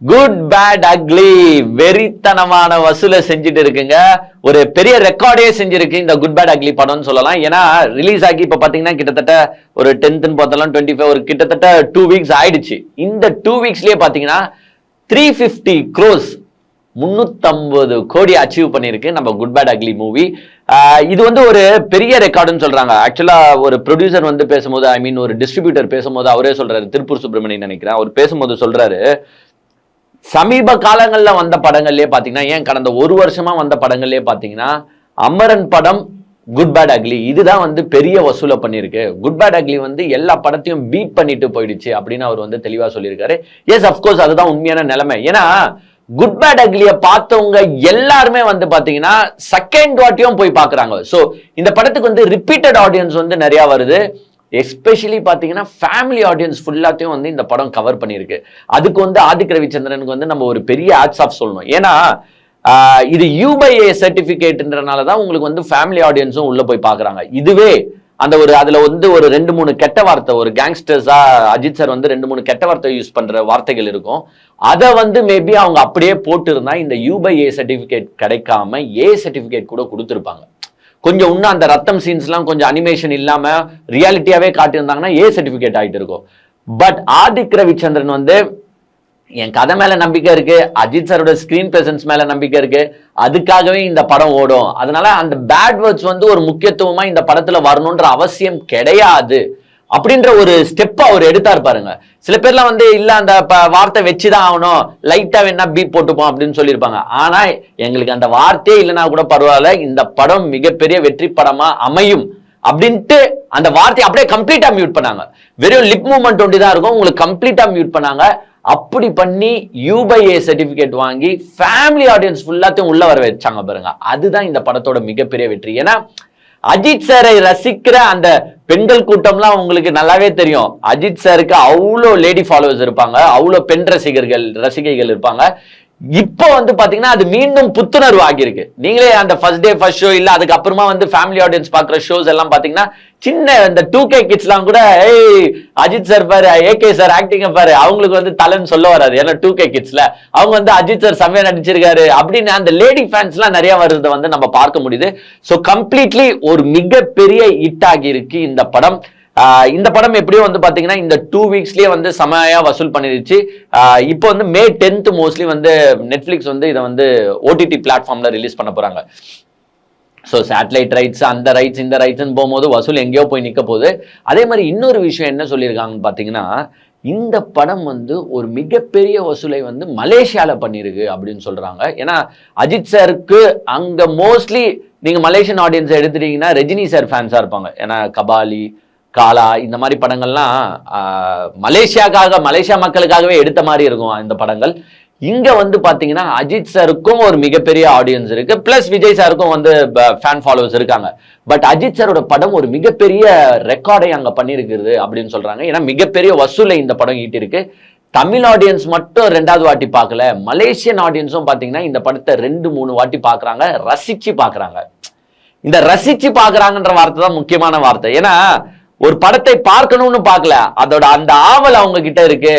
Good bad ugly வெறித்தனமான வசூலை செஞ்சுட்டு இருக்குங்க. ஒரு பெரிய ரெக்கார்டே செஞ்சிருக்கு இந்த குட் பேட் அக்லி படம்னு சொல்லலாம். ஏன்னா ரிலீஸ் ஆகி இப்ப பாத்தீங்கன்னா கிட்டத்தட்ட ஒரு 10th பார்த்தலாம் 25 ஒரு கிட்டத்தட்ட 2 வீக்ஸ் ஆயிடுச்சு. இந்த 2 வீக்ஸ்லயே பாத்தீங்கன்னா 350 crores 350 கோடி அச்சீவ் பண்ணிருக்கு நம்ம குட் பேட் அக்லி மூவி. இது வந்து ஒரு பெரிய ரெக்கார்டுன்னு சொல்றாங்க. ஆக்சுவலா ஒரு ப்ரொடியூசர் வந்து பேசும்போது, ஐ மீன் ஒரு டிஸ்ட்ரிபியூட்டர் பேசும்போது அவரே சொல்றாரு, திருப்பூர் சுப்பிரமணியன் நினைக்கிறேன், அவர் பேசும்போது சொல்றாரு, சமீப காலங்கள்ல வந்த படங்கள்லயே பாத்தீங்கன்னா, ஏன் கடந்த ஒரு வருஷமா வந்த படங்கள்லயே பாத்தீங்கன்னா அமரன் படம், குட் பேட் அக்லி இதுதான் வந்து பெரிய வசூலை பண்ணிருக்கு. குட் பேட் அக்லி வந்து எல்லா படத்தையும் பீட் பண்ணிட்டு போயிடுச்சு அப்படின்னு அவர் வந்து தெளிவா சொல்லியிருக்காரு. எஸ், அப்கோர்ஸ் அதுதான் உண்மையான நிலைமை. ஏன்னா குட் பேட் அக்லிய பார்த்தவங்க எல்லாருமே வந்து பாத்தீங்கன்னா செகண்ட் வாட்டியும் போய் பாக்குறாங்க. சோ இந்த படத்துக்கு வந்து ரிப்பீட்டட் ஆடியன்ஸ் வந்து நிறைய வருது. எஸ்பெஷலி பாத்தீங்கன்னா ஃபேமிலி ஆடியன்ஸ் ஃபுல்லாத்தையும் வந்து இந்த படம் கவர் பண்ணிருக்கு. அதுக்கு வந்து ஆதிக் ரவிச்சந்திரனுக்கு வந்து நம்ம ஒரு பெரிய ஹேட்ஸ் ஆஃப் சொல்லணும். ஏன்னா இது U/A சர்டிபிகேட்ன்றனால தான் உங்களுக்கு வந்து ஃபேமிலி ஆடியன்ஸும் உள்ள போய் பாக்குறாங்க. இதுவே அந்த ஒரு அதுல வந்து ஒரு 2-3 கெட்ட வார்த்தை, ஒரு கேங்ஸ்டர்ஸா அஜித் சார் வந்து 2-3 கெட்ட வார்த்தை யூஸ் பண்ற வார்த்தைகள் இருக்கும். அதை வந்து மேபி அவங்க அப்படியே போட்டு இருந்தா இந்த U/A சர்டிபிகேட் கிடைக்காம A சர்டிபிகேட் கூட கொடுத்துருப்பாங்க. கொஞ்சம் இன்னும் அந்த ரத்தம் சீன்ஸ்லாம் கொஞ்சம் அனிமேஷன் இல்லாம ரியாலிட்டியாவே காட்டியிருந்தாங்கன்னா A சர்டிபிகேட் ஆயிட்டு இருக்கும். பட் ஆதிக் ரவிச்சந்திரன் வந்து என் கதை மேல நம்பிக்கை இருக்கு, அஜித் சாரோட ஸ்கிரீன் பிரசன்ஸ் மேல நம்பிக்கை இருக்கு, அதுக்காகவே இந்த படம் ஓடும், அதனால அந்த பேட் வேர்ட்ஸ் வந்து ஒரு முக்கியத்துவமா இந்த படத்துல வரணும்ன்ற அவசியம் கிடையாது அப்படின்ற ஒரு ஸ்டெப் அவர் எடுத்தார் பாருங்க. சில பேர்லாம் வந்து இல்ல அந்த வார்த்தை வச்சுதான் ஆகணும், லைட்டா வேணா பீப் போட்டுப்போம் அப்படின்னு சொல்லியிருப்பாங்க. ஆனா எங்களுக்கு அந்த வார்த்தையே இல்லைன்னா கூட பரவாயில்ல, இந்த படம் மிகப்பெரிய வெற்றி படமா அமையும் அப்படின்ட்டு அந்த வார்த்தையை அப்படியே கம்ப்ளீட்டா மியூட் பண்ணாங்க. வெறும் லிப் மூவ்மெண்ட் ஒண்டி தான் இருக்கும், உங்களுக்கு கம்ப்ளீட்டா மியூட் பண்ணாங்க. அப்படி பண்ணி U/A சர்டிபிகேட் வாங்கி ஃபேமிலி ஆடியன்ஸ் ஃபுல்லாத்தையும் உள்ள வர வச்சாங்க பாருங்க. அதுதான் இந்த படத்தோட மிகப்பெரிய வெற்றி. ஏன்னா அஜித் சாரை ரசிக்கிற அந்த பெண்கள் கூட்டம்லாம் உங்களுக்கு நல்லாவே தெரியும். அஜித் சாருக்கு அவ்வளோ லேடி ஃபாலோவர்ஸ் இருப்பாங்க, அவ்வளோ பெண் ரசிகைகள் இருப்பாங்க. இப்போ வந்து பாத்தீங்கன்னா அது மீண்டும் புத்துணர்வு ஆகியிருக்கு. நீங்களே அந்த ஃபர்ஸ்ட் டே ஃபர்ஸ்ட் ஷோ இல்ல அதுக்கப்புறமா வந்து ஃபேமிலி ஆடியன்ஸ் பாக்குற ஷோஸ் எல்லாம் பாத்தீங்கன்னா சின்ன இந்த 2K கிட்ஸ்லாம் கூட ஏய் அஜித் சார் பாரு, AK சார் ஆக்டிங்க பாரு, அவங்களுக்கு வந்து தலைன்னு சொல்ல வராது. ஏன்னா 2K கிட்ஸ்ல அவங்க வந்து அஜித் சார் செம்மையா நடிச்சிருக்காரு அப்படின்னு அந்த லேடி ஃபேன்ஸ் எல்லாம் நிறைய வருவதை வந்து நம்ம பார்க்க முடியுது. ஸோ கம்ப்ளீட்லி ஒரு மிகப்பெரிய ஹிட் ஆகி இருக்கு இந்த படம். இந்த படம் எப்படியோ வந்து பாத்தீங்கன்னா இந்த 2 வீக்ஸ்லயே வந்து செமையா வசூல் பண்ணிருச்சு. இப்போ வந்து May 10th மோஸ்ட்லி வந்து நெட்ஃபிளிக்ஸ் வந்து இதை வந்து OTT பிளாட்ஃபார்ம்ல ரிலீஸ் பண்ண போறாங்க. ஸோ சேட்டலைட் ரைட்ஸ், அந்த ரைட்ஸ், இந்த ரைட்ஸ்ன்னு போகும்போது வசூல் எங்கேயோ போய் நிற்க போகுது. அதே மாதிரி இன்னொரு விஷயம் என்ன சொல்லியிருக்காங்கன்னு பார்த்தீங்கன்னா, இந்த படம் வந்து ஒரு மிகப்பெரிய வசூலை வந்து மலேசியாவில் பண்ணியிருக்கு அப்படின்னு சொல்றாங்க. ஏன்னா அஜித் சாருக்கு அங்கே மோஸ்ட்லி நீங்க மலேசியன் ஆடியன்ஸை எடுத்துட்டீங்கன்னா ரஜினி சார் ஃபேன்ஸா இருப்பாங்க. ஏன்னா கபாலி, காலா இந்த மாதிரி படங்கள்லாம் மலேசியா மக்களுக்காகவே எடுத்த மாதிரி இருக்கும் இந்த படங்கள். இங்க வந்து பாத்தீங்கன்னா அஜித் சாருக்கும் ஒரு மிகப்பெரிய ஆடியன்ஸ் இருக்கு, பிளஸ் விஜய் சாருக்கும் வந்து ஃபேன் ஃபாலோவர்ஸ் இருக்காங்க. பட் அஜித் சாரோட படம் ஒரு மிகப்பெரிய ரெக்கார்டை அங்க பண்ணிருக்கிறது அப்படின்னு சொல்றாங்க. ஏன்னா மிகப்பெரிய வசூலை இந்த படம் ஈட்டிருக்கு. தமிழ் ஆடியன்ஸ் மட்டும் 2வது வாட்டி பார்க்கல, மலேசியன் ஆடியன்ஸும் பாத்தீங்கன்னா இந்த படத்தை 2-3 வாட்டி பாக்குறாங்க, ரசிச்சு பாக்குறாங்க. இந்த ரசிச்சு பாக்குறாங்கன்ற வார்த்தை தான் முக்கியமான வார்த்தை. ஏன்னா ஒரு படத்தை பார்க்கணும்னு பார்க்கல, அதோட அந்த ஆவல் அவங்க கிட்ட இருக்கு.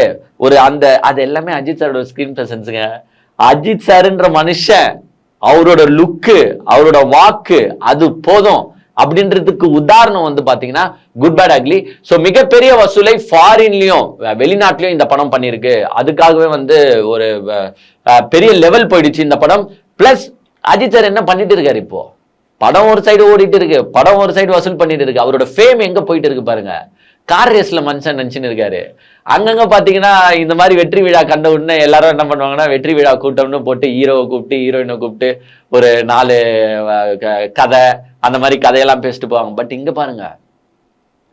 ஒரு அந்த அது எல்லாமே அஜித் சாரோட ஸ்கிரீன் பிரசன்ஸுங்க. அஜித் சாருன்ற மனுஷன், அவரோட லுக்கு, அவரோட வாக்கு, அது போதும் அப்படின்றதுக்கு உதாரணம் வந்து பாத்தீங்கன்னா குட் பேட் அக்லி. சோ மிகப்பெரிய வசூலை ஃபாரின்லயும் வெளிநாட்டிலயும் இந்த படம் பண்ணிருக்கு. அதுக்காகவே வந்து ஒரு பெரிய லெவல் போயிடுச்சு இந்த படம். பிளஸ் அஜித் சார் என்ன பண்ணிட்டு இருக்காரு, இப்போ படம் ஒரு சைடு ஓடிட்டு இருக்கு, படம் ஒரு சைடு வசூல் பண்ணிட்டு இருக்கு. அவரோட ஃபேம் எங்க போயிட்டு இருக்கு பாருங்க. கார் ரேஸ்ல மனுஷன் நினைச்சுன்னு இருக்காரு. அங்கங்க பாத்தீங்கன்னா இந்த மாதிரி வெற்றி விழா கண்ட உடனே எல்லாரும் என்ன பண்ணுவாங்கன்னா வெற்றி விழா கூட்டம்னு போட்டு ஹீரோவை கூப்பிட்டு ஹீரோயினை கூப்பிட்டு ஒரு 4 கதை அந்த மாதிரி கதையெல்லாம் பேசிட்டு போவாங்க. பட் இங்க பாருங்க,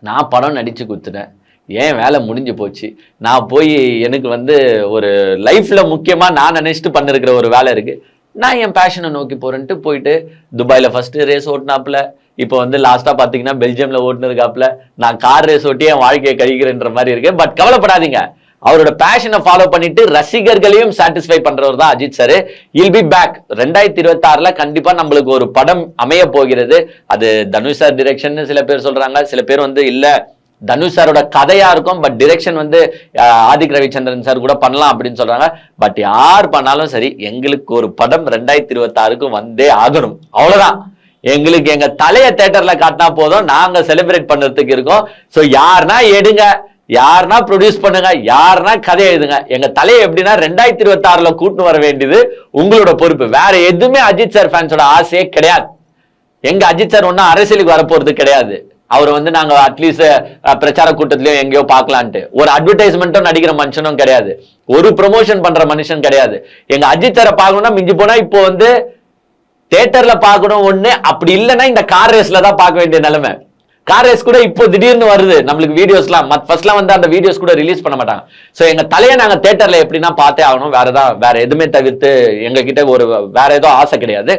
நான் படம் நடிச்சு கொடுத்துட்டேன், ஏன் வேலை முடிஞ்சு போச்சு, நான் போய் எனக்கு வந்து ஒரு லைஃப்ல முக்கியமா நான் நினைச்சிட்டு பண்ணிருக்கிற ஒரு வேலை இருக்கு, நான் என் பேஷனை நோக்கி போறேன்ட்டு போயிட்டு துபாயில ஃபர்ஸ்ட் ரேஸ் ஓட்டினாப்புல, இப்போ வந்து லாஸ்டா பாத்தீங்கன்னா பெல்ஜியம்ல ஓட்டுனதுக்காப்புல, நான் கார் ரேஸ் ஓட்டி என் வாழ்க்கையை கழிக்கிறேன்ற மாதிரி இருக்கு. பட் கவலைப்படாதீங்க, அவரோட பேஷனை ஃபாலோ பண்ணிட்டு ரசிகர்களையும் சாட்டிஸ்ஃபை பண்றவர் தான் Ajith sir. I'll be back 2026ல கண்டிப்பா நம்மளுக்கு ஒரு படம் அமைய போகிறது. அது தனுஷ் சார் டிரெக்ஷன் சில பேர் சொல்றாங்க, சில பேர் வந்து இல்ல தனுஷ் சாரோட கதையா இருக்கும், பட் டிரெக்ஷன் வந்து ஆதிக் ரவிச்சந்திரன் சார் கூட பண்ணலாம் அப்படின்னு சொல்றாங்க. பட் யார் பண்ணாலும் சரி, எங்களுக்கு ஒரு படம் 2026 வந்தே ஆகணும், அவ்வளவுதான். எங்களுக்கு எங்க தலைய தியேட்டர்ல காட்டினா போதும், நாங்க செலிப்ரேட் பண்றதுக்கு இருக்கோம். சோ யாருன்னா எடுங்க, யாருன்னா ப்ரொடியூஸ் பண்ணுங்க, யாருன்னா கதை எழுதுங்க. எங்க தலையை எப்படின்னா 2026 கூட்டு வர வேண்டியது உங்களோட பொறுப்பு. வேற எதுவுமே அஜித் சார் ஃபேன்ஸோட ஆசையே கிடையாது. எங்க அஜித் சார் ஒன்னும் அரசியலுக்கு வரப்போறது கிடையாது. அவர் வந்து நாங்க அட்லீஸ்ட் பிரச்சார கூட்டத்திலயோ எங்கேயோ பார்க்கலான்ட்டு ஒரு அட்வர்டைஸ்மெண்ட்டும் நடிக்கிற மனுஷனும் கிடையாது, ஒரு ப்ரொமோஷன் பண்ற மனுஷன் கிடையாது. எங்க அஜித் சாரை பார்க்கணும்னா மிஞ்சி போனா இப்போ வந்து தியேட்டர்ல பார்க்கணும் ஒண்ணு, அப்படி இல்லைன்னா இந்த கார் ரேஸ்ல தான் பார்க்க வேண்டிய நிலைமை. கார் ரேஸ் கூட இப்போ திடீர்னு வருது நம்மளுக்கு வீடியோஸ்லாம். ஃபர்ஸ்ட்லாம் வந்து அந்த வீடியோஸ் கூட ரிலீஸ் பண்ண மாட்டாங்க. சோ எங்க தலையை நாங்க தியேட்டர்ல எப்படின்னா பார்த்தே ஆகணும். வேற எதுவுமே தவிர்த்து எங்க கிட்ட ஒரு வேற ஏதோ ஆசை கிடையாது.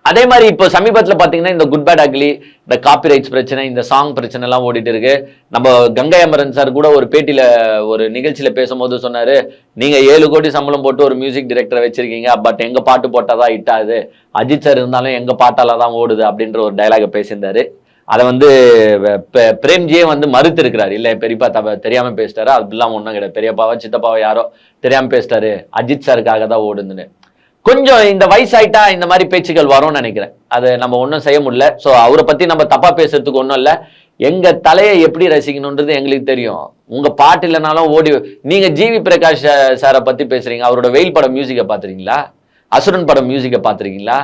அதே மாதிரி இப்போ சமீபத்துல பாத்தீங்கன்னா இந்த குட் பேட் அக்லி, இந்த காப்பிரைட்ஸ் பிரச்சனை, இந்த சாங் பிரச்சனை எல்லாம் ஓடிட்டு இருக்கு. நம்ம கங்கை அமரன் சார் கூட ஒரு பேட்டியில ஒரு நிகழ்ச்சியில பேசும்போது சொன்னாரு, நீங்க 7 கோடி சம்பளம் போட்டு ஒரு மியூசிக் டைரக்டரை வச்சிருக்கீங்க, பட் எங்க பாட்டு போட்டாதான் ஹிட் ஆகுது, அஜித் சார் இருந்தாலும் எங்க பாட்டால தான் ஓடுது அப்படின்ற ஒரு டைலாக பேசியிருந்தாரு. அதை வந்து பிரேம்ஜியே வந்து மறுத்து இருக்கிறாரு. இல்ல பெரியப்பா தெரியாம பேசிட்டாரு, அப்படிலாம் ஒண்ணும் கிடையாது, பெரியப்பாவா சித்தப்பாவா யாரோ தெரியாம பேசிட்டாரு, அஜித் சாருக்காக தான் ஓடுதுன்னு. கொஞ்சம் இந்த வயசாயிட்டா இந்த மாதிரி பேச்சுக்கள் வரும்னு நினைக்கிறேன். அது நம்ம ஒன்றும் செய்ய முடியல. ஸோ அவரை பத்தி நம்ம தப்பா பேசுறதுக்கு ஒன்றும் இல்லை. எங்க தலையை எப்படி ரசிக்கணும்ன்றது எங்களுக்கு தெரியும். உங்க பாட்டு இல்லைனாலும் ஓடி. நீங்க ஜிவி பிரகாஷ் சாரை பத்தி பேசுறீங்க, அவரோட வெயில் படம் மியூசிக்கை பாத்துறீங்களா? அசுரன் படம் மியூசிக்கை பாத்துறீங்களா?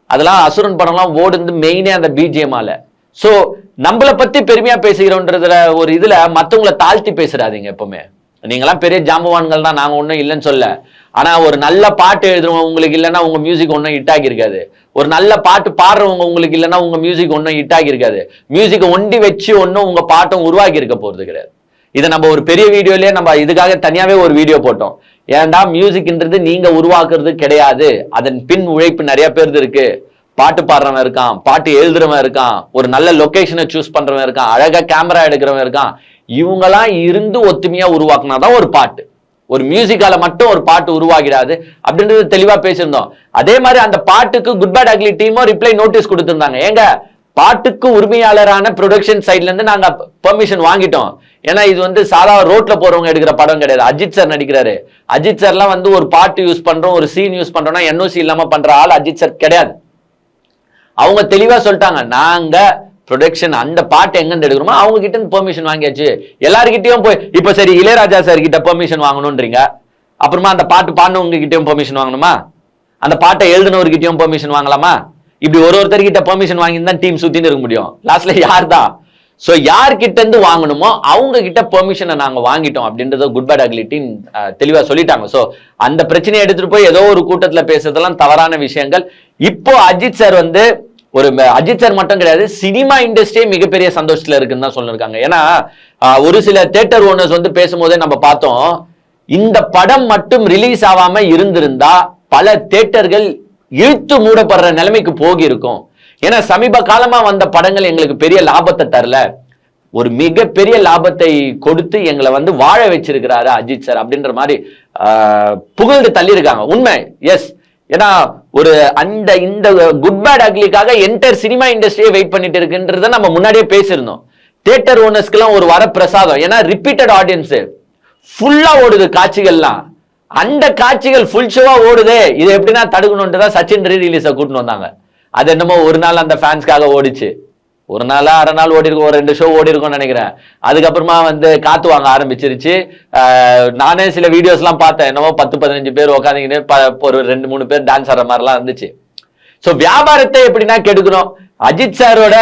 அதெல்லாம் அசுரன் படம்லாம் ஓடுந்து மெயினே அந்த பிஜிஎம்மால. சோ நம்மளை பத்தி பெருமையா பேசுகிறோன்றதுல ஒரு இதுல மத்தவங்களை தாழ்த்தி பேசுறாதீங்க எப்பவுமே. நீங்களாம் பெரிய ஜாம்பவான்கள் தான், நாங்க ஒன்றும் இல்லைன்னு சொல்ல. ஆனா ஒரு நல்ல பாட்டு எழுதுறவங்க உங்களுக்கு இல்லைன்னா உங்க மியூசிக் ஒன்றும் ஹிட் ஆகியிருக்காது. ஒரு நல்ல பாட்டு பாடுறவங்க உங்களுக்கு இல்லைன்னா உங்க மியூசிக் ஒன்றும் ஹிட் ஆகியிருக்காது. மியூசிக்கை ஒண்டி வச்சு ஒன்றும் உங்க பாட்டும் உருவாக்கி இருக்க போறது கிடையாது. இதை நம்ம ஒரு பெரிய வீடியோலயே நம்ம இதுக்காக தனியாவே ஒரு வீடியோ போட்டோம். ஏன்டா மியூசிக்ன்றது நீங்க உருவாக்குறது கிடையாது, அதன் பின் உழைப்பு நிறைய பேருக்கு இருக்கு. பாட்டு பாடுறவன் இருக்கான், பாட்டு எழுதுறவன் இருக்கான், ஒரு நல்ல லொகேஷனை சூஸ் பண்றவன் இருக்கான், அழகா கேமரா எடுக்கிறவன் இருக்கான். இவங்கெல்லாம் இருந்து ஒத்துமையா உருவாக்குனாதான் ஒரு பாட்டு. ஒரு மியூசிக்கால மட்டும் ஒரு பாட்டு உருவாகிடாது அப்படின்றது தெளிவா பேசியிருந்தோம். அதே மாதிரி அந்த பாட்டுக்கு குட் பேட் அக்லி டீமோ ரிப்ளை நோட்டீஸ் கொடுத்திருந்தாங்க. ஏங்க பாட்டுக்கு உரிமையாளரான ப்ரொடக்ஷன் சைட்ல இருந்து நாங்க பெர்மிஷன் வாங்கிட்டோம். ஏன்னா இது வந்து சாதாரண ரோட்ல போறவங்க எடுக்கிற படம் கிடையாது. அஜித் சார் நடிக்கிறாரு. அஜித் சார்லாம் வந்து ஒரு பாட்டு யூஸ் பண்றோம், ஒரு சீன் யூஸ் பண்றோம்னா என்ஓசி இல்லாம பண்ற ஆள் அஜித் சார் கிடையாது. அவங்க தெளிவா சொல்லிட்டாங்க, நாங்க ப்ரொடக்ஷன் அந்த பாட்டு எங்க எடுக்கிறோமோ அவங்க கிட்ட இருந்து பெர்மிஷன் வாங்கியாச்சு. எல்லாருக்கிட்டையும் போய் இப்ப சரி இளையராஜா சார் கிட்ட பெர்மிஷன் வாங்கணும்ன்றீங்க, அப்புறமா அந்த பாட்டு பாடினவங்க கிட்டயும் பெர்மிஷன் வாங்கணுமா? அந்த பாட்டை எழுதினவர்கிட்டயும் பெர்மிஷன் வாங்கலாமா? இப்படி ஒருத்தர்கிட்ட பெர்மிஷன் வாங்கியிருந்தா டீம் சுத்தின்னு இருக்க முடியும். லாஸ்ட்ல யார் தான்? சோ யார்கிட்ட இருந்து வாங்கணுமோ அவங்க கிட்ட பெர்மிஷனை நாங்க வாங்கிட்டோம் அப்படின்றத குட் பேட் அக்லி டீம் தெளிவா சொல்லிட்டாங்க. சோ அந்த பிரச்சனையை எடுத்துட்டு போய் ஏதோ ஒரு கூட்டத்துல பேசுறதெல்லாம் தவறான விஷயங்கள். இப்போ அஜித் சார் வந்து ஒரு அஜித் சார் மட்டும் கிடையாது, சினிமா இண்டஸ்ட்ரியே மிகப்பெரிய சந்தோஷத்துல இருக்குன்னு தான் சொல்லிருக்காங்க. ஏன்னா ஒரு சில தியேட்டர் ஓனர்ஸ் வந்து பேசும்போதே நம்ம பார்த்தோம், இந்த படம் மட்டும் ரிலீஸ் ஆகாம இருந்திருந்தா பல தியேட்டர்கள் இழுத்து மூடப்படுற நிலைமைக்கு போகி இருக்கும். ஏன்னா சமீப காலமா வந்த படங்கள் எங்களுக்கு பெரிய லாபத்தை தரல, ஒரு மிகப்பெரிய லாபத்தை கொடுத்து எங்களை வந்து வாழ வச்சிருக்கிறாரு அஜித் சார் அப்படின்ற மாதிரி புகழ்ந்து தள்ளி இருக்காங்க. உண்மை, எஸ். ஏன்னா ஒரு அந்த இந்த குட் பேட் அக்லிக்காக என்டையர் சினிமா இண்டஸ்ட்ரியே வெயிட் பண்ணிட்டு இருக்குன்றத நம்ம முன்னாடியே பேசியிருந்தோம். தியேட்டர் ஓனர்ஸ்க்குலாம் ஒரு வரப்பிரசாதம். ஏன்னா ரிப்பீட்டட் ஆடியன்ஸ் ஃபுல்லா ஓடுது காட்சிகள்லாம். அந்த காட்சிகள் ஃபுல் ஷோவா ஓடுது. இது எப்படின்னா தடுக்கணும்ட்டு தான் சச்சின் ரீரிலீஸை கூட்டிட்டு வந்தாங்க. அது என்னமோ ஒரு நாள் அந்த ஃபேன்ஸ்க்காக ஓடிச்சு, ஒரு நாளா அரை நாள் ஓடி இருக்கும், ஒரு 2 ஷோ ஓடி இருக்கும்னு நினைக்கிறேன். அதுக்கப்புறமா வந்து காத்து வாங்க ஆரம்பிச்சிருச்சு. நானே சில வீடியோஸ் எல்லாம் பார்த்தேன், என்னமோ 10-15 பேர் உட்காந்துக்கிட்டு ஒரு 2-3 பேர் டான்ஸ் ஆடுற மாதிரிலாம் இருந்துச்சு. சோ வியாபாரத்தை எப்படின்னா கெடுக்கணும், அஜித் சாரோட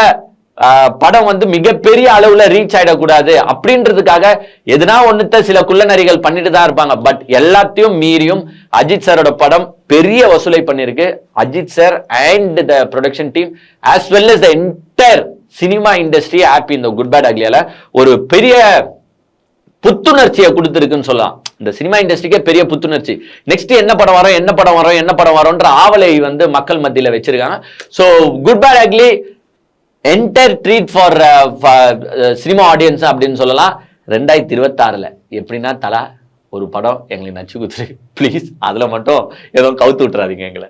படம் வந்து மிகப்பெரிய அளவுல ரீச் ஆயிடக்கூடாது அப்படின்றதுக்காக எதுனா ஒண்ணுத்த சில குள்ளநரிகள் பண்ணிட்டு தான் இருப்பாங்க. பட் எல்லாத்தையும் மீறியும் அஜித் சாரோட படம் பெரிய வசூலை பண்ணிருக்கு. Ajith sir and the production team as well as the entire cinema industry happy. இந்த குட் பேட் அக்லியால ஒரு பெரிய புத்துணர்ச்சியை கொடுத்துருக்குன்னு சொல்லலாம். இந்த சினிமா இண்டஸ்ட்ரிக்கே பெரிய புத்துணர்ச்சி. நெக்ஸ்ட் என்ன படம் வரும், என்ன படம் வரும், என்ன படம் வரும்ன்ற ஆவலை வந்து மக்கள் மத்தியில வச்சிருக்காங்க. So good bad ugly entire treat for cinema audience அப்படின்னு சொல்லலாம். 2026 எப்படின்னா தலா ஒரு படம் எங்களுக்கு நச்சு குத்துரு ப்ளீஸ். அதுல மட்டும் ஏதோ கவுத்து விட்டுறாதீங்க எங்களை.